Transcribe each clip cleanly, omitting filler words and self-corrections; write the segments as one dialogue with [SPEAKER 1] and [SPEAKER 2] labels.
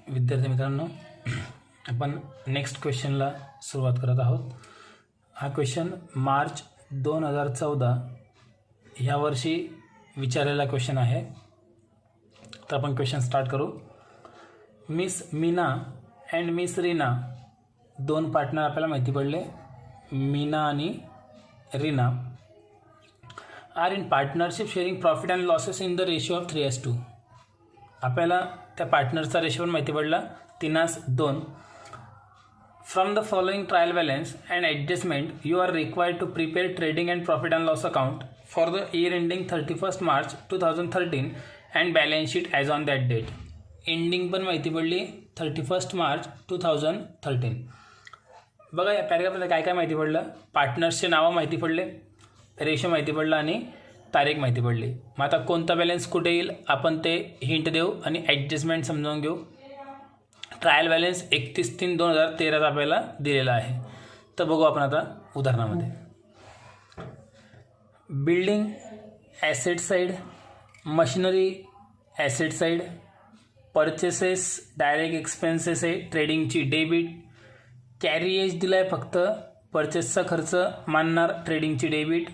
[SPEAKER 1] विद्यार्थी मित्रांनो, आपण नेक्स्ट क्वेश्चनला सुरुवात करत आहोत. हा क्वेश्चन मार्च 2014 ह्या वर्षी विचारलेला क्वेश्चन आहे. तर आपण क्वेश्चन स्टार्ट करू. Miss Meena and miss Reena दोन पार्टनर आपल्याला माहिती पडले. मीना आणि Reena are in partnership sharing profit and losses in the ratio of 3:2. आपल्याला त्या पार्टनरचा रेशो पण माहिती पडला 3:2. From the following trial balance and adjustment you are required to prepare trading and profit and loss account for the year ending 31 March 2013 and balance sheet as on that date. Ending पण माहिती पडली 31 March 2013. बघा या पॅरेग्राफमध्ये काय काय माहिती पडलं. पार्टनर्सचे नावं माहिती पडले, रेशो माहिती पडलं आणि तारीख माहिती पडली. मग आता कोणता बॅलन्स कुठे येईल आपण ते हिंट देऊ आणि ॲडजस्टमेंट समजावून घेऊ. ट्रायल बॅलन्स 31/3/2013 आपल्याला दिलेला आहे. तर बघू आपण आता उदाहरणामध्ये. Building asset side, machinery asset side, purchases direct expenses आहे ट्रेडिंगची डेबिट, कॅरिएज दिला आहे फक्त परचेसचा खर्च मानणार ट्रेडिंगची डेबिट,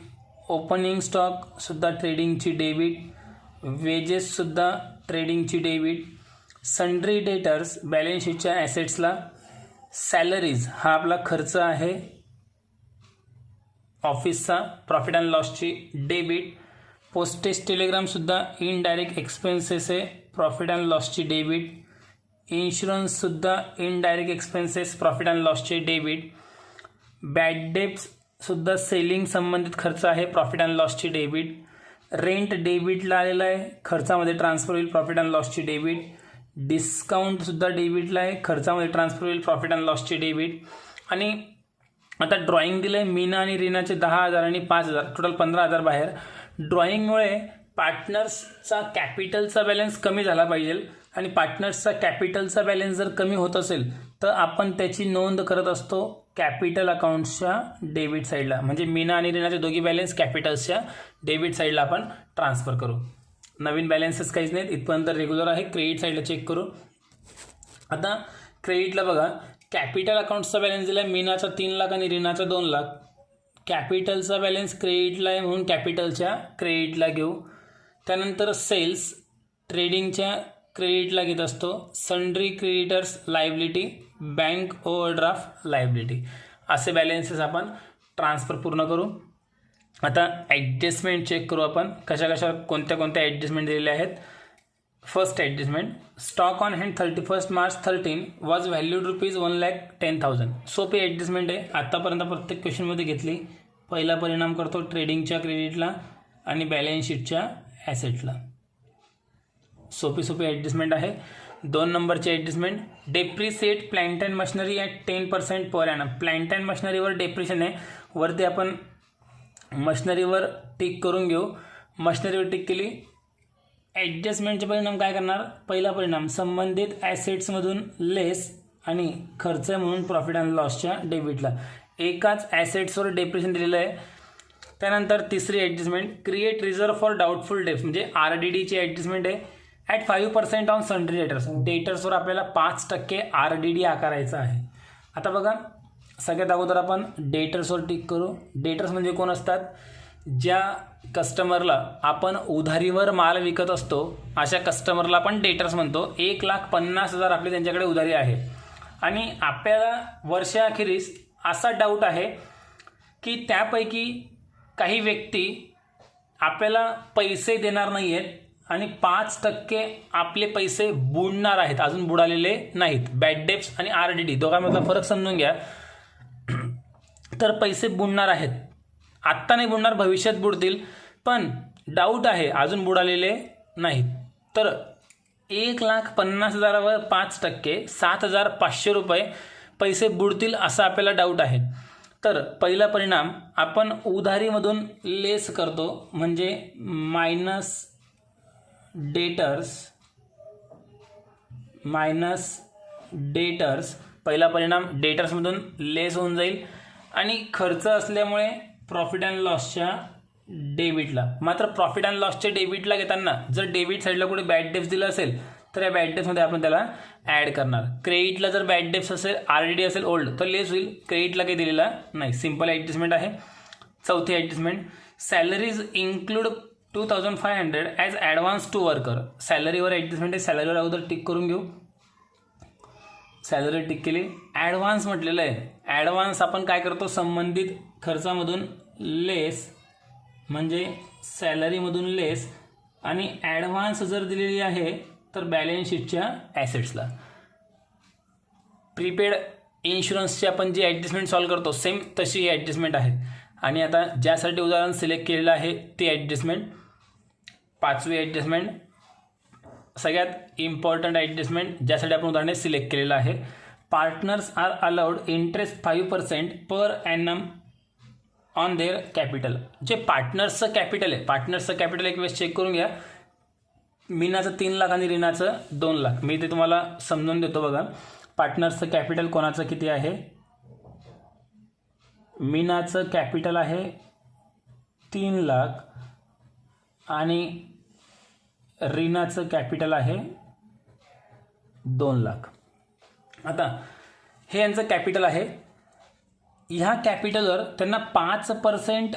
[SPEAKER 1] ओपनिंग स्टॉकसुद्धा ट्रेडिंगची डेबिट, वेजेससुद्धा ट्रेडिंगची डेबिट, सन्ड्री डेटर्स बॅलन्स शीटच्या ॲसेट्सला, सॅलरीज हा आपला खर्च आहे ऑफिसचा प्रॉफिट अँड लॉसची डेबिट, पोस्टेज टेलिग्रामसुद्धा इनडायरेक्ट एक्सपेन्सेस आहे प्रॉफिट अँड लॉसची डेबिट, इन्शुरन्ससुद्धा इनडायरेक्ट एक्सपेन्सेस प्रॉफिट अँड लॉसचे डेबिट, बॅड डेब्ससुद्धा सेलिंग संबंधित खर्च आहे प्रॉफिट अँड लॉसची डेबिट, रेंट डेबिटला आलेला आहे खर्चामध्ये ट्रान्सफर होईल प्रॉफिट अँड लॉसची डेबिट, डिस्काउंटसुद्धा डेबिटला आहे खर्चामध्ये ट्रान्सफर होईल प्रॉफिट अँड लॉसची डेबिट. आणि आता ड्रॉइंग दिलं आहे मीना आणि रीनाचे 10,000 आणि 5,000 टोटल 15,000 बाहेर. ड्रॉइंगमुळे पार्टनर्सचा कॅपिटलचा बॅलन्स कमी झाला पाहिजे आणि पार्टनर्सचा कॅपिटलचा बॅलन्स जर कमी होत असेल तर आपण त्याची नोंद करत असतो कॅपिटल अकाउंट्सच्या डेबिट साईडला. म्हणजे मीना आणि रीनाचे दोघी बॅलन्स कॅपिटल्सच्या डेबिट साईडला आपण ट्रान्सफर करू. नवीन बॅलन्सेस काहीच नाहीत, इथपर्यंत रेग्युलर आहे. क्रेडिट साईडला चेक करू. आता क्रेडिटला बघा कॅपिटल अकाउंट्सचा बॅलन्स दिला आहे मीनाचा 3 लाख आणि रीनाचा 2 लाख. कॅपिटलचा बॅलन्स क्रेडिटला आहे म्हणून कॅपिटलच्या क्रेडिटला घेऊ. त्यानंतर सेल्स ट्रेडिंगच्या क्रेडिटला घेत असतो. Sundry creditors liability, bank overdraft liability असे बॅलन्सेस आपण ट्रान्सफर पूर्ण करू. आता ॲडजस्टमेंट चेक करू आपण कशा कशा कोणत्या कोणत्या ॲडजस्टमेंट दिलेले आहेत. First adjustment stock on hand 31 March 13 was valued ₹1,10,000. सोपी ॲडजस्टमेंट आहे, आत्तापर्यंत प्रत्येक क्वेश्चनमध्ये घेतली. पहिला परिणाम करतो ट्रेडिंगच्या क्रेडिटला आणि बॅलन्स शीटच्या ॲसेटला. सोपी सोपी ॲडजस्टमेंट आहे. 2 नंबरची adjustment depreciate plant and machinery at 10% per annum. Plant and मशिनरीवर डेप्रिशन आहे, वरती आपण मशिनरीवर टिक करून घेऊ. मशिनरीवर टिक केली. ॲडजस्टमेंटचे परिणाम काय करणार. पहिला परिणाम संबंधित ॲसेट्समधून लेस आणि खर्च म्हणून प्रॉफिट अँड लॉसच्या डेबिटला. एकाच ॲसेट्सवर डेप्रिशन दिलेलं आहे. त्यानंतर तिसरी adjustment create reserve for doubtful debts म्हणजे RDDची ॲडजस्टमेंट आहे. At 5% on sundry debtors. डेटर्सवर आपल्याला 5% RDD आकारायचा आहे. आता बघा सगळ्यात अगोदर आपण डेटर्सवर टिक करू. डेटर्स म्हणजे कोण असतात. ज्या कस्टमरला आपण उधारीवर माल विकत असतो अशा कस्टमरला आपण डेटर्स म्हणतो. 1,50,000 आपली त्यांच्याकडे उधारी आहे आणि आपल्याला वर्षाअखेरीस असा डाऊट आहे की त्यापैकी काही व्यक्ती आपल्याला पैसे देणार नाही आहेत आणि 5% आपले पैसे बुडणार आहेत, अजून बुडालेले नाहीत. बॅड डेब्ट्स आणि RDD दोघांमधला फरक समजून घ्या. तर पैसे बुडणार आहेत, आत्ता नाही बुडणार भविष्यात बुडतील, पण डाऊट आहे अजून बुडालेले नाहीत. तर 1,50,000वर 5% ₹7,500 पैसे बुडतील असा आपल्याला डाऊट आहे. तर पहिला परिणाम आपण उधारीमधून लेस करतो म्हणजे मायनस डेटर्स. पहिला परिणाम डेटर्समधून लेस होऊन जाईल आणि खर्च असल्यामुळे प्रॉफिट अँड लॉसच्या डेबिटला. मात्र प्रॉफिट अँड लॉसच्या डेबिटला घेताना जर डेबिट साईडला कुठे बॅड डेब्ट्स दिलं असेल तर या बॅड डेप्समध्ये आपण त्याला ॲड करणार. क्रेडिटला जर बॅड डेप्स असेल, RDD असेल ओल्ड, तर लेस होईल. क्रेडिटला काही दिलेला नाही. सिम्पल ॲडजस्टमेंट आहे. चौथी adjustment, salaries include 2500 as advance to worker. सॅलरीवर ॲडजस्टमेंट आहे. सॅलरीवर अगोदर टिक करून घेऊ. सॅलरी टिक केली. ॲडव्हान्स म्हटलेलं आहे. ॲडव्हान्स आपण काय करतो, संबंधित खर्चामधून लेस म्हणजे सॅलरीमधून लेस, आणि ॲडव्हान्स जर दिलेली आहे तर बॅलन्स शीटच्या ॲसेट्सला. प्रीपेड इन्शुरन्सची आपण जी ॲडजस्टमेंट सॉल्व करतो सेम तशी ही ॲडजस्टमेंट आहे. आणि आता ज्यासाठी उदाहरण सिलेक्ट केलेलं आहे ती ॲडजस्टमेंट, पाचवी ॲडजस्टमेंट, सगळ्यात इम्पॉर्टंट ॲडजस्टमेंट ज्यासाठी आपण उदाहरणे सिलेक्ट केलेलं आहे. Partners are allowed interest 5% per annum on their capital. जे पार्टनर्सचं कॅपिटल आहे, पार्टनर्सचं कॅपिटल एक वेळेस चेक करून घ्या. मीनाचं 3 लाख आणि रीनाचं 2 लाख. मी ते तुम्हाला समजून देतो बघा. पार्टनर्सचं कॅपिटल कोणाचं किती आहे? मीनाचं कॅपिटल आहे 3 लाख आणि रीनाचं कॅपिटल आहे 2 लाख. आता हे यांचं कॅपिटल आहे. ह्या कॅपिटलवर त्यांना 5%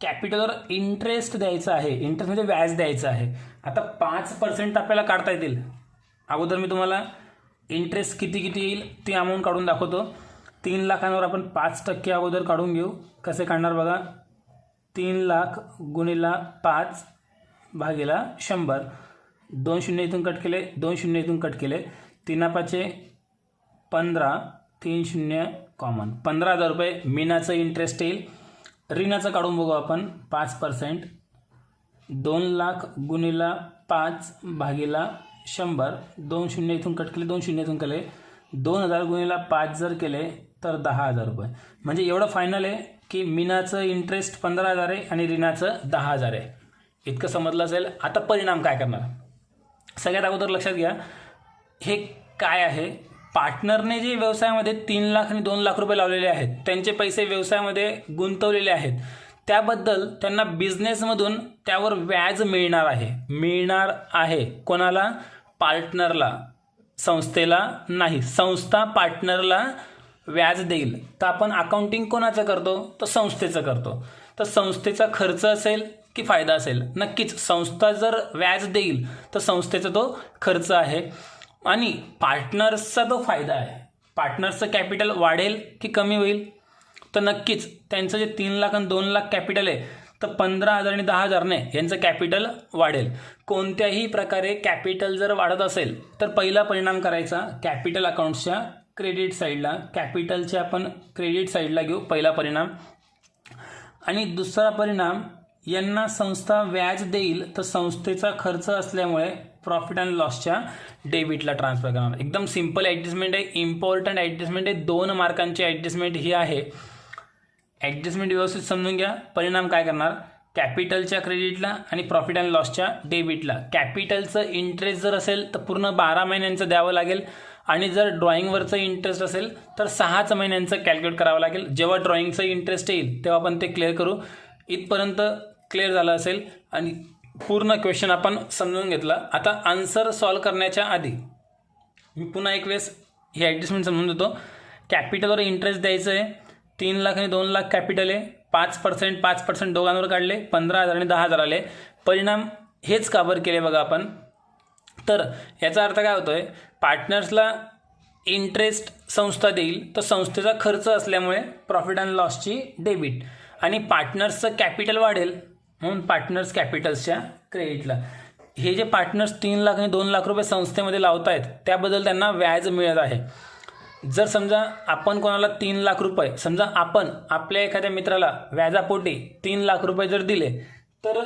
[SPEAKER 1] कॅपिटलवर इंटरेस्ट द्यायचा आहे. इंटरेस्ट म्हणजे व्याज द्यायचं आहे. आता 5% आपल्याला काढता येतील. अगोदर मी तुम्हाला इंटरेस्ट किती येईल ती अमाऊंट काढून दाखवतो. 3 लाखांवर आपण 5% अगोदर काढून घेऊ. कसे काढणार बघा. 3 लाख गुणिला 5 भागिला 100. 2 शून्य इथून कट केले, 2 शून्य इथून कट केले. 3 5 15, 3 शून्य कॉमन. 15,000 रुपये मीनाचं इंटरेस्ट येईल. रीनाचं काढून बघू आपण 5%. 2 लाख गुणिला 5 भागिला 100. 2 शून्य इथून कट केले, 2 शून्य इथून केले. 2000 गुणिला 5 जर केले तर 10,000 रुपये. म्हणजे एवढं फायनल आहे की मीनाचं इंटरेस्ट 15,000 आहे आणि रीनाचं 10,000 आहे. इतकं समजलं असेल. आता परिणाम काय करणार, सगळ्यात अगोदर लक्षात घ्या. हे काय आहे, पार्टनरने जे व्यवसायामध्ये 3 लाख आणि 2 लाख रुपये लावलेले आहेत, त्यांचे पैसे व्यवसायामध्ये गुंतवलेले आहेत, त्याबद्दल त्यांना बिझनेसमधून त्यावर व्याज मिळणार आहे. कोणाला? पार्टनरला. संस्थेला नाही. संस्था पार्टनरला व्याज देईल. तर आपण अकाउंटिंग कोणाचं करतो? तर संस्थेचं करतो. तर संस्थेचा खर्च असेल की फायदा असेल? नक्कीच संस्था जर व्याज देईल तर संस्थेचा तो खर्च आहे आणि पार्टनर्सचा तो फायदा आहे. पार्टनर्सचं कॅपिटल वाढेल की कमी होईल? तर नक्कीच त्यांचं जे 3 लाख आणि 2 लाख कॅपिटल आहे तर 15,000 आणि 10,000ने यांचं कॅपिटल वाढेल. कोणत्याही प्रकारे कॅपिटल जर वाढत असेल तर पहिला परिणाम करायचा कॅपिटल अकाउंट्सच्या क्रेडिट साईडला. कॅपिटलच्या आपण क्रेडिट साईडला घेऊ पहिला परिणाम. आणि दुसरा परिणाम, यांना संस्था व्याज देईल तर संस्थेचा खर्च असल्यामुळे प्रॉफिट अँड लॉसच्या डेबिटला ट्रान्सफर करणार. एकदम सिम्पल ॲडजस्टमेंट आहे. इम्पॉर्टंट ॲडजस्टमेंट आहे. 2 मार्कांची ॲडजस्टमेंट ही आहे. ॲडजस्टमेंट व्यवस्थित समजून घ्या. परिणाम काय करणार, कॅपिटलच्या क्रेडिटला आणि प्रॉफिट अँड लॉसच्या डेबिटला. कॅपिटलचं इंटरेस्ट जर असेल तर पूर्ण 12 महिन्यांचं द्यावं लागेल आणि जर ड्रॉइंगवरचं इंटरेस्ट असेल तर 6 महिन्यांचं कॅल्क्युलेट करावं लागेल. जेव्हा ड्रॉइंगचं इंटरेस्ट येईल तेव्हा आपण ते क्लिअर करू. इथपर्यंत क्लिअर झालं असेल आणि पूर्ण क्वेश्चन आपण समजून घेतला. आता आन्सर सॉल्व करण्याच्या आधी मी पुन्हा एक वेळेस ही ॲडजस्टमेंट समजून देतो. कॅपिटलवर इंटरेस्ट द्यायचं आहे. 3 लाख आणि 2 लाख कॅपिटल आहे. 5% दोघांवर काढले, 15,000 आणि 10,000 आले. परिणाम हेच काबर केले बघा आपण. तर याचा अर्थ काय होतोय, पार्टनर्सला इंटरेस्ट संस्था देईल तर संस्थेचा खर्च असल्यामुळे प्रॉफिट अँड लॉसची डेबिट आणि पार्टनर्सचं कॅपिटल वाढेल म्हणून पार्टनर्स कॅपिटल्सच्या क्रेडिटला. हे जे पार्टनर्स 3 लाख आणि 2 लाख रुपये संस्थेमध्ये लावत आहेत त्याबद्दल त्यांना व्याज मिळत आहे. जर समजा आपण कोणाला 3 लाख रुपये, समजा आपण आपल्या एखाद्या मित्राला व्याजापोटी 3 लाख रुपये जर दिले तर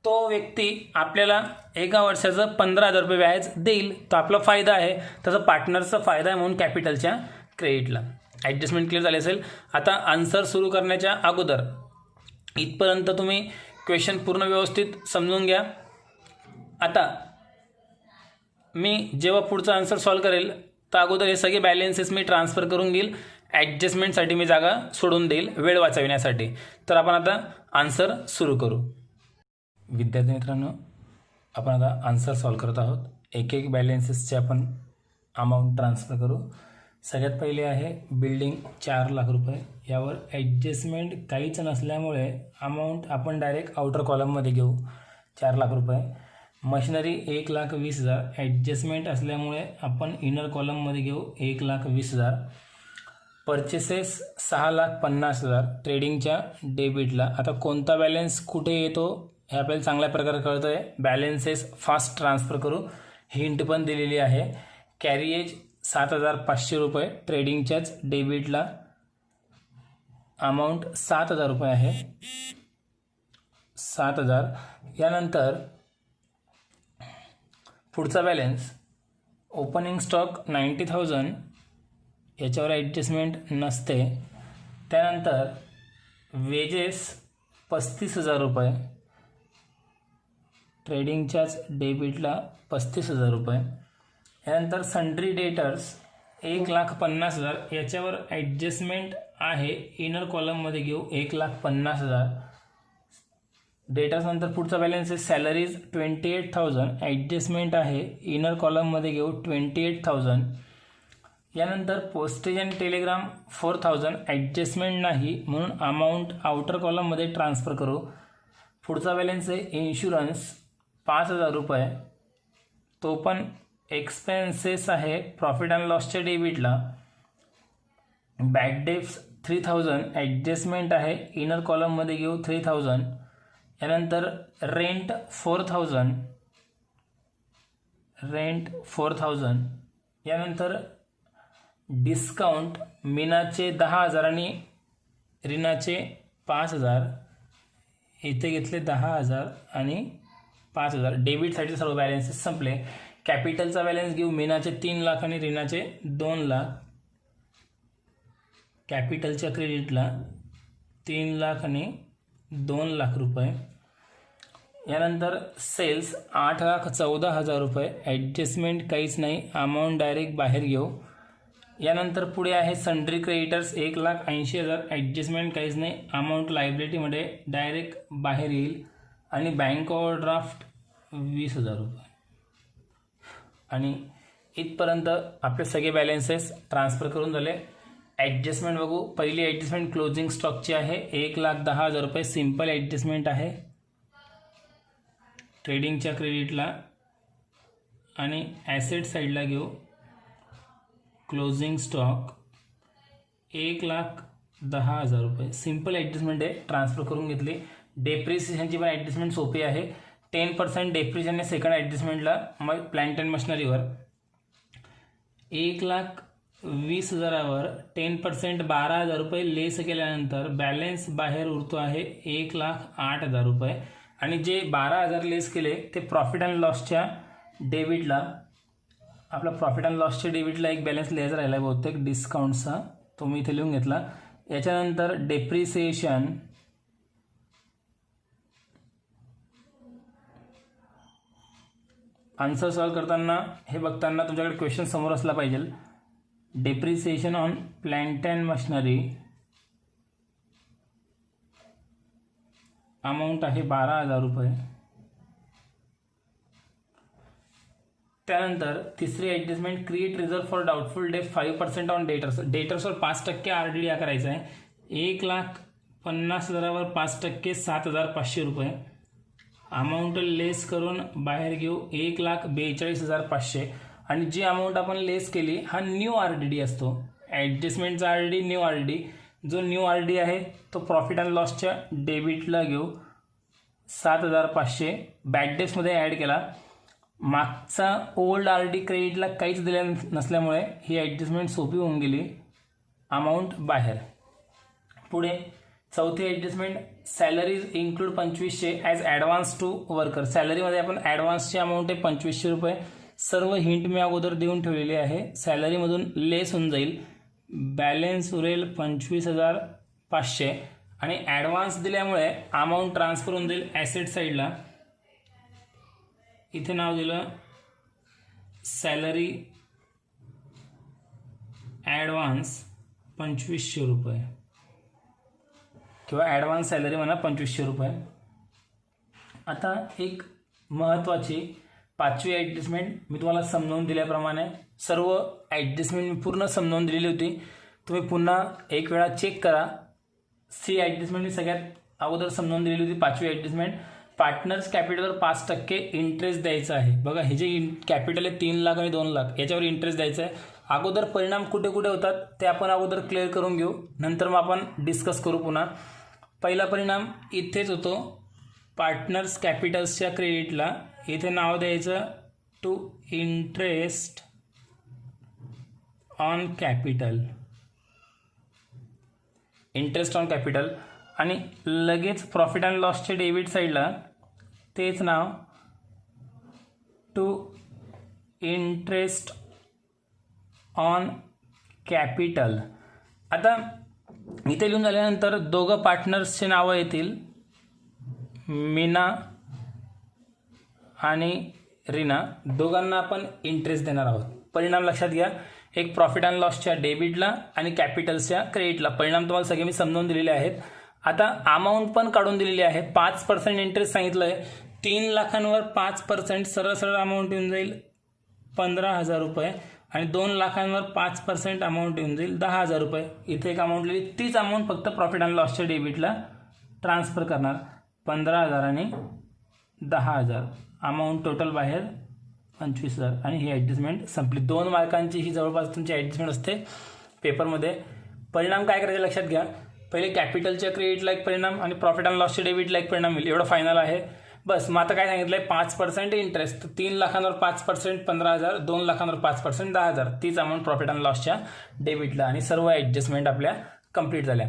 [SPEAKER 1] तो व्यक्ती आपल्याला एका वर्षाचं 15,000 रुपये व्याज देईल. तो आपला फायदा आहे. तसं पार्टनरचा फायदा आहे म्हणून कॅपिटलच्या क्रेडिटला. ॲडजस्टमेंट क्लिअर झाली असेल. आता आन्सर सुरू करण्याच्या अगोदर इथपर्यंत तुम्ही क्वेश्चन पूर्ण व्यवस्थित समजून घ्या. आता मी जेव्हा पुढचा आन्सर सॉल्व करेल तर अगोदर हे सगळे बॅलेन्सेस मी ट्रान्सफर करून घेईल. ॲडजस्टमेंटसाठी मी जागा सोडून देईल वेळ वाचविण्यासाठी. तर आपण आता आन्सर सुरू करू. विद्यार्थी मित्रांनो, आपण आता आन्सर सॉल्व करत आहोत. एक एक बॅलेन्सेसचे आपण अमाऊंट ट्रान्सफर करू. सगळ्यात पहिले आहे बिल्डिंग 4 लाख रुपये. यावर ॲडजस्टमेंट काहीच नसल्यामुळे अमाऊंट आपण डायरेक्ट आउटर कॉलममध्ये घेऊ 4 लाख रुपये. मशिनरी 1,20,000 ॲडजस्टमेंट असल्यामुळे आपण इनर कॉलममध्ये घेऊ 1,20,000. परचेसेस 6,50,000 ट्रेडिंगच्या डेबिटला. आता कोणता बॅलन्स कुठे येतो हे आपल्याला चांगल्या प्रकारे कळतं आहे. बॅलन्सेस फास्ट ट्रान्सफर करू, हिंट पण दिलेली आहे. कॅरिएज 7,500 रुपये ट्रेडिंगच्याच डेबिटला. अमाऊंट 7,000 रुपये आहे. 7,000. यानंतर पुढचा बॅलन्स ओपनिंग स्टॉक 90,000, याच्यावर ॲडजस्टमेंट नसते. त्यानंतर वेजेस 35,000 रुपये ट्रेडिंगच्याच डेबिटला. 35,000 रुपये. यानंतर सन्ड्री डेटर्स 1,50,000, याच्यावर ॲडजस्टमेंट आहे, इनर कॉलममध्ये घेऊ 1,50,000. डेटर्स नंतर पुढचा बॅलन्स आहे सॅलरीज 28,000, ॲडजस्टमेंट आहे, इनर कॉलममध्ये घेऊ 28,000. यानंतर पोस्टेज अँड टेलिग्राम 4,000, ॲडजस्टमेंट नाही म्हणून अमाऊंट आउटर कॉलममध्ये ट्रान्सफर करू. पुढचा बॅलन्स आहे इन्शुरन्स 5,000 रुपये, तो पण एक्सपेन्सेस आहे प्रॉफिट अँड लॉसच्या डेबिटला. बॅड डेप्स 3,000, ॲडजस्टमेंट आहे, इनर कॉलममध्ये घेऊ 3,000. यानंतर रेंट 4,000. यानंतर डिस्काउंट मीनाचे 10,000 आणि रीनाचे 5,000. इथे घेतले 10,000 आणि 5,000. डेबिटसाठी सर्व बॅलन्सेस संपले. कॅपिटलचा बॅलन्स घेऊ मीनाचे 3 लाख आणि रीनाचे 2 लाख. कॅपिटलच्या क्रेडिटला 3 लाख आणि 2 लाख रुपये. यानंतर सेल्स 8,14,000 रुपये, ॲडजस्टमेंट काहीच नाही, अमाऊंट डायरेक्ट बाहेर घेऊ. यानंतर पुढे आहे सन्ड्री क्रेडिटर्स 1,80,000, ॲडजस्टमेंट काहीच नाही, अमाऊंट लायबिलिटीमध्ये डायरेक्ट बाहेर येईल. आणि बँक ओव्हरड्राफ्ट 20,000 रुपये. आणि इथपर्यंत आपले सगळे बॅलन्सेस ट्रान्सफर करून झाले. ॲडजस्टमेंट बघू. पहिली ॲडजस्टमेंट क्लोजिंग स्टॉकची आहे 1,10,000 रुपये, सिम्पल ॲडजस्टमेंट आहे ट्रेडिंगच्या क्रेडिटला. आणि ॲसेट साईडला घेऊ क्लोजिंग स्टॉक 1,10,000 रुपये, सिम्पल ॲडजस्टमेंट आहे, ट्रान्सफर करून घेतली. डेप्रिसिएशनची पण ॲडजस्टमेंट सोपी आहे. 10% डेप्रिसिएशन आहे सेकंड ॲडजस्टमेंटला. मग प्लांट अँड मशिनरीवर 1,20,000वर 10% 12,000 रुपये लेस केल्यानंतर बॅलन्स बाहेर उरतो आहे 1,08,000 रुपये. आणि जे 12,000 लेस केले ते प्रॉफिट अँड लॉसच्या डेबिटला. आपला प्रॉफिट अँड लॉसच्या डेबिटला एक बॅलन्स लिहायचा राहिला आहे बहुतेक डिस्काउंटचा, तो मी इथे लिहून घेतला. याच्यानंतर डेप्रिसिएशन आन्सर सॉल्व करताना हे बघताना तुमच्याकडे क्वेश्चन समोर असला पाहिजे. Depreciation on plant and machinery amount आहे 12,000 रुपये. त्यानंतर तिसरी adjustment create reserve for doubtful debt 5% on debtors. डेटर्सवर 5% RDD करायचा आहे. 1,50,000वर 5% 7,500 रुपये. अमाऊंट लेस करून बाहेर घेऊ 1,42,500. आणि जी अमाऊंट आपण लेस केली हा न्यू RDD असतो. ॲडजस्टमेंटचा RDD न्यू RDD. जो न्यू RDD आहे तो प्रॉफिट अँड लॉसच्या डेबिटला घेऊ 7,500. बॅड डेप्समध्ये ॲड केला. मागचा ओल्ड RDD क्रेडिटला काहीच दिलेलं नसल्यामुळे ही ॲडजस्टमेंट सोपी होऊन गेली. अमाऊंट बाहेर. पुढे चौथी adjustment salaries include 2,500 as advance to worker. सॅलरीमध्ये आपण ॲडव्हान्सची अमाऊंट आहे 2,500 रुपये. सर्व हिंट मी अगोदर देऊन ठेवलेली आहे. सॅलरीमधून लेस होऊन जाईल, बॅलन्स उरेल 25,500. आणि ॲडव्हान्स दिल्यामुळे अमाऊंट ट्रान्सफर होऊन जाईल ॲसेट साईडला. इथे नाव दिलं सॅलरी ॲडव्हान्स 2,500 रुपये किंवा ॲडव्हान्स सॅलरी म्हणा 2,500 रुपये. आता एक महत्त्वाची पाचवी ॲडजस्टमेंट मी तुम्हाला समजावून दिल्याप्रमाणे सर्व ॲडजस्टमेंट मी पूर्ण समजावून दिलेली होती. तुम्ही पुन्हा एक वेळा चेक करा. सी ॲडजस्टमेंट मी सगळ्यात अगोदर समजावून दिलेली होती. पाचवी ॲडजस्टमेंट पार्टनर्स कॅपिटलवर 5% इंटरेस्ट द्यायचा आहे. बघा हे जे कॅपिटल आहे 3 लाख आणि 2 लाख याच्यावर इंटरेस्ट द्यायचा आहे. अगोदर परिणाम कुठे कुठे होतात ते आपण अगोदर क्लिअर करून घेऊ, नंतर मग आपण डिस्कस करू पुन्हा. पहिला परिणाम इथेच होतो. पार्टनर्स कॅपिटल्सच्या क्रेडिटला इथे नाव द्यायचं to interest on capital, interest on capital. आणि लगेच प्रॉफिट अँड लॉसच्या डेबिट साईडला तेच नाव टू इंटरेस्ट ऑन कॅपिटल. आता इथे लिहून झाल्यानंतर दोघं पार्टनर्सचे नावं येतील, मीना आणि रीना. दोघांना आपण इंटरेस्ट देणार आहोत. परिणाम लक्षात घ्या, एक प्रॉफिट अँड लॉसच्या डेबिटला आणि कॅपिटल्सच्या क्रेडिटला. परिणाम तुम्हाला सगळे मी समजावून दिलेले आहेत. आता अमाऊंट पण काढून दिलेली आहे. 5% इंटरेस्ट सांगितलं आहे. 3 लाखांवर 5% सरळ सरळ अमाऊंट येऊन जाईल 15,000 रुपये आणि 2 लाखांवर 5% अमाऊंट येऊन जाईल 10,000 रुपये. इथे एक अमाऊंट लिहिली, तीच अमाऊंट फक्त प्रॉफिट अँड लॉसच्या डेबिटला ट्रान्सफर करणार. 15,000 आणि 10,000 अमाऊंट टोटल बाहेर 25,000 आणि ही ॲडजस्टमेंट संपली. 2 मार्कांची ही जवळपास तुमची ॲडजस्टमेंट असते पेपरमध्ये. परिणाम काय करायचे लक्षात घ्या. पहिले कॅपिटलच्या क्रेडिटला एक परिणाम आणि प्रॉफिट अँड लॉसच्या डेबिटला एक परिणाम होईल. एवढं फायनल आहे बस. मग आता काय सांगितलं आहे, 5% इंटरेस्ट. 3 लाखांवर 5% 15,000, 2 लाखांवर 5% 10,000. तीच अमाऊंट प्रॉफिट अँड लॉसच्या डेबिटला. आणि सर्व ॲडजस्टमेंट आपल्या कंप्लीट झाल्या.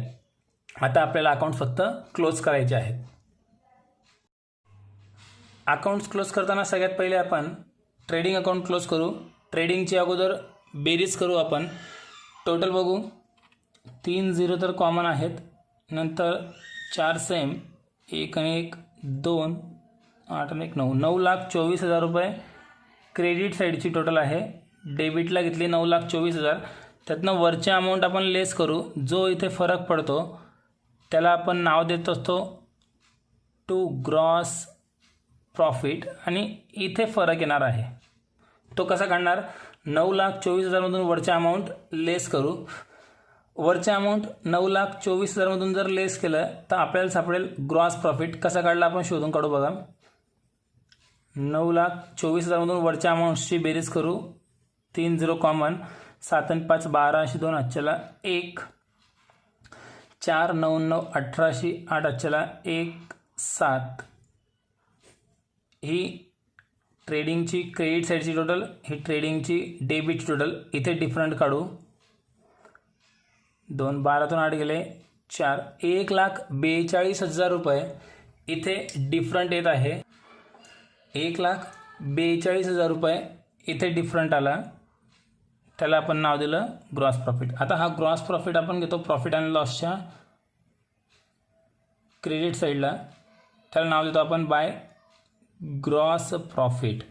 [SPEAKER 1] आता आपल्याला अकाउंट फक्त क्लोज करायचे आहेत. अकाउंट्स क्लोज करताना सगळ्यात पहिले आपण ट्रेडिंग अकाउंट क्लोज करू. ट्रेडिंगची अगोदर बेरीज करू आपण. टोटल बघू, 3 0 तर कॉमन आहेत, नंतर 4 सेम, 1 आणि 1 2, 8 आणि 1 9. 9,24,000 रुपये क्रेडिट साईडची टोटल आहे. डेबिटला घेतली 9,24,000. त्यातनं वरच्या अमाऊंट आपण लेस करू. जो इथे फरक पडतो त्याला आपण नाव देत असतो टू ग्रॉस प्रॉफिट आणि इथे फरक येणार आहे. तो कसा काढणार, 9,24,000मधून वरच्या अमाऊंट लेस करू. वरच्या अमाऊंट 9,24,000मधून जर लेस केलं तर आपल्याला सापडेल ग्रॉस प्रॉफिट. कसा काढला आपण शोधून काढू बघा. 9,24,000मधून वरच्या अमाऊंट्सची बेरीज करू. 3 0 कॉमन, 7 आणि 5 12, अशी 2 आजच्याला 1, 4 9 9 18, 8 आजच्याला 1 7. ही ट्रेडिंगची क्रेडिट साईडची टोटल, ही ट्रेडिंगची डेबिटची टोटल. इथे डिफरंट काढू. 2 12तून 8 गेले 4. 1,42,000 रुपये इथे डिफरंट येत आहे. 1,42,000 रुपये इथे डिफरंट आला. त्याला आपण नाव दिलं ग्रॉस प्रॉफिट. आता हा ग्रॉस प्रॉफिट आपण घेतो प्रॉफिट अँड लॉसच्या क्रेडिट साईडला. त्याला नाव देतो आपण बाय ग्रॉस प्रॉफिट.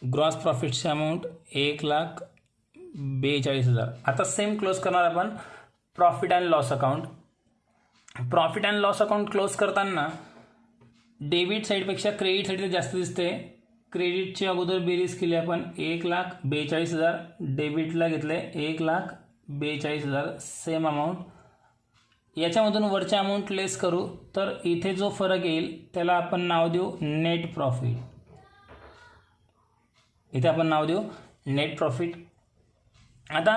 [SPEAKER 1] ग्रॉस प्रॉफिटची अमाऊंट 1,42,000. आता सेम क्लोज करणार आपण profit and loss account. Profit and loss account close करताना डेबिट साईडपेक्षा क्रेडिट साईड जास्त दिसते. क्रेडिटची अगोदर बेरीज केली आपण 1,42,000. डेबिटला घेतले 1,42,000 सेम अमाऊंट. याच्यामधून वरच्या अमाऊंट लेस करू तर इथे जो फरक येईल त्याला आपण नाव देऊ नेट प्रॉफिट. इथे आपण नाव देऊ नेट प्रॉफिट. आता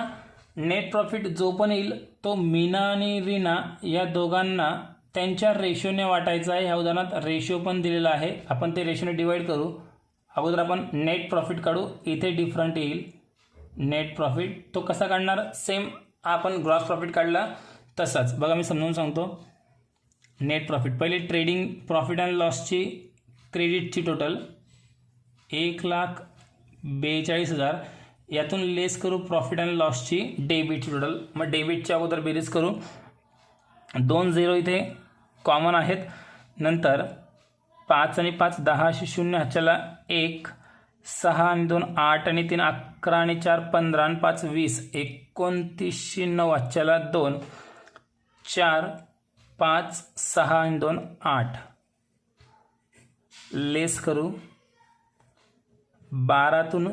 [SPEAKER 1] नेट प्रॉफिट जो पण येईल तो मीना आणि रीना या दोघांना त्यांच्या रेशोने वाटायचा आहे. ह्या उदाहरणात रेशो पण दिलेला आहे, आपण ते रेशोने डिवाइड करू. अगोदर आपण नेट प्रॉफिट काढू. इथे डिफरंट येईल नेट प्रॉफिट. तो कसा काढणार, सेम आपण ग्रॉस प्रॉफिट काढला तसाच. बघा मी समजावून सांगतो. नेट प्रॉफिट पहिले ट्रेडिंग प्रॉफिट अँड लॉसची क्रेडिटची टोटल 1,42,000. यातून लेस करू प्रॉफिट अँड लॉसची डेबिटची टोटल. मग डेबिटच्या अगोदर बेरीज करू. 2 0 इथे कॉमन आहेत. नंतर 5 आणि 5 10, 0 ह्याच्याला 1, 6 आणि 2 8 आणि 3 11 आणि 4 15 आणि 5 20, 29, 9 ह्याच्याला 2, 4 5 6 आणि 2 8. लेस करू. 12तून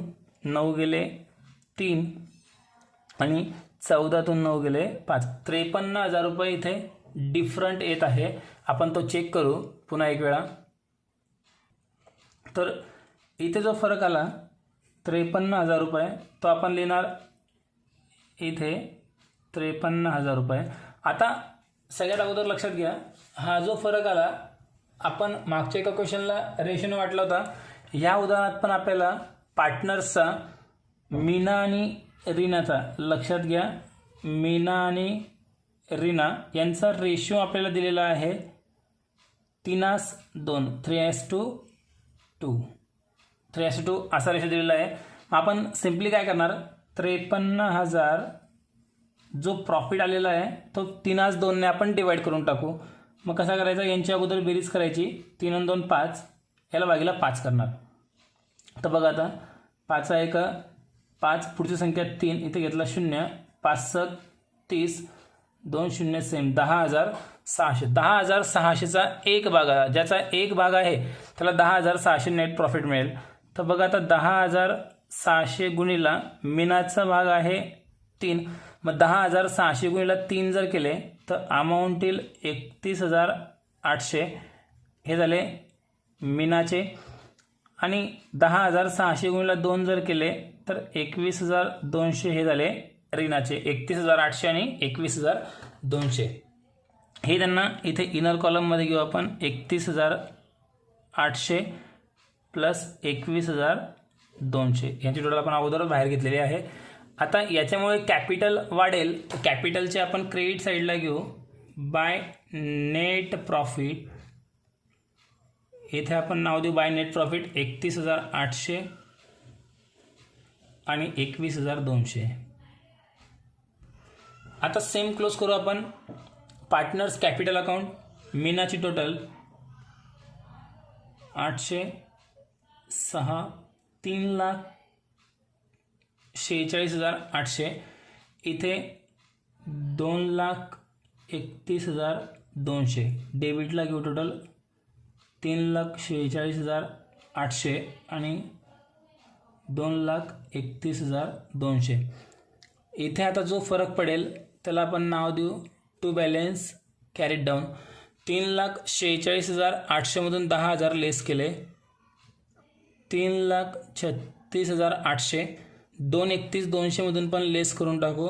[SPEAKER 1] 9 गेले 3 आणि 14तून 9 गेले 5. 53,000 रुपये इथे डिफरंट येत आहे. आपण तो चेक करू पुन्हा एक वेळा. तर इथे जो फरक आला 53,000 रुपये तो आपण लिहिणार इथे 53,000 रुपये. आता सगळ्यात अगोदर लक्षात घ्या, हा जो फरक आला आपण मागच्या एका क्वेश्चनला रेशोने वाटला होता. या उदाहरणात पण आपल्याला पार्टनर्सचा मीना आणि रीनाचा, लक्षात घ्या मीना आणि रीना यांचा रेशो आपल्याला दिलेला आहे 3:2 3:2 3:2 असा रेशो दिलेला आहे. आपण सिम्पली काय करणार, 53,000 जो प्रॉफिट आलेला आहे तो 3:2 ने आपण डिवाइड करून टाकू. मग कसा करायचा, यांच्या अगोदर बेरीज करायची, 3 आणि 2 5, याला भागीला 5 करणार. तर बघा आता 5 1 5, पुढची संख्या 3, इथे घेतला 0, 5 7 30, 2 0 सेम 10,600. 10,600चा एक भाग आहे, ज्याचा एक भाग आहे त्याला 10,600 नेट प्रॉफिट मिळेल. तर बघा आता 10,600 गुणिला मीनाचा भाग आहे 3, मग 10,600 गुणिला 3 जर केले तर अमाऊंट येईल 31,800. हे झाले मीनाचे. आणि 10,600 गुणिला 2 जर केले तर 21,200 हे झाले रीनाचे. 31,800 आणि 21,200 हे त्यांना इथे इनर कॉलममध्ये घेऊ आपण. 31,800 प्लस 21,200 यांची टोटल आपण अगोदर बाहेर घेतलेली आहे. आता याच्यामुळे कॅपिटल वाढेल, कॅपिटलचे आपण क्रेडिट साईडला घेऊ. बाय नेट प्रॉफिट, इथे आपण नाव देऊ बाय नेट प्रॉफिट 31,800 आणि 21,200. आता सेम क्लोज करू आपण. पार्टनर्स कॅपिटल अकाउंट, मीनाची टोटल 806, 3,46,800, इथे 2,31,200. डेबिटला घेऊ टोटल 3,46,800 आणि 2,31,200. इथे आता जो फरक पडेल त्याला आपण नाव देऊ टू बॅलेन्स कॅरीड डाऊन. 3,46,800 मधून 10,000 लेस केले, 3,36,800. 2,31,200 मधून पण लेस करून टाकू,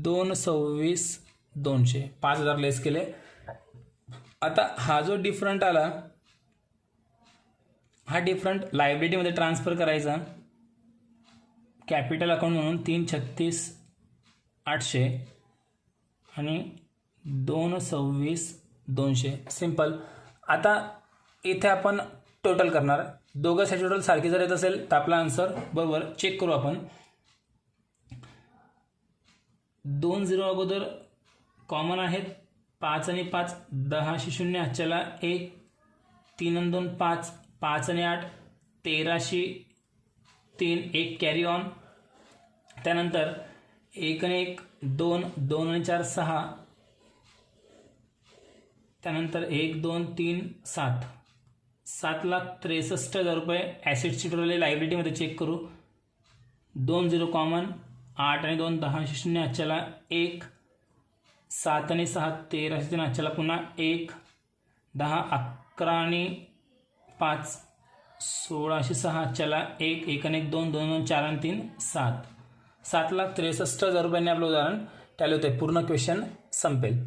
[SPEAKER 1] 2,26,200. 5,000 लेस केले. आता हा जो डिफरंट आला हा डिफरंट लायबिलिटीमध्ये ट्रान्सफर करायचा. कॅपिटल अकाउंट म्हणून 3,36,800 आणि 2,26,200 सिंपल. आता इथे आपण टोटल करणार. दोघांसाठी टोटल सारखी जर येत असेल तर आपला आन्सर बरोबर चेक करू आपण. 2 0 अगोदर कॉमन आहेत, 5 आणि 5 10शी 0 आजच्याला 1, 3 आणि 2 5, 5 आणि 8 13शी 3 1 कॅरी ऑन. त्यानंतर 1 आणि 1 2, 2 आणि 4 6, त्यानंतर 1 2 3 7, 7,63,000 रुपये ॲसेट्सची टोटल लायबिलिटीमध्ये चेक करू. 2 0 कॉमन, 8 आणि 2 10शी 0 आजच्याला 1, 7 आणि 6 13शी 3 आजच्याला पुन्हा 1, 10 11 आणि 5 16शी 6 आजच्याला 1, 1 आणि 1 2, 2 2 4 आणि 3 7. 7,63,000 रुपयांनी आपलं उदाहरण टॅली होते. पूर्ण क्वेश्चन संपेल.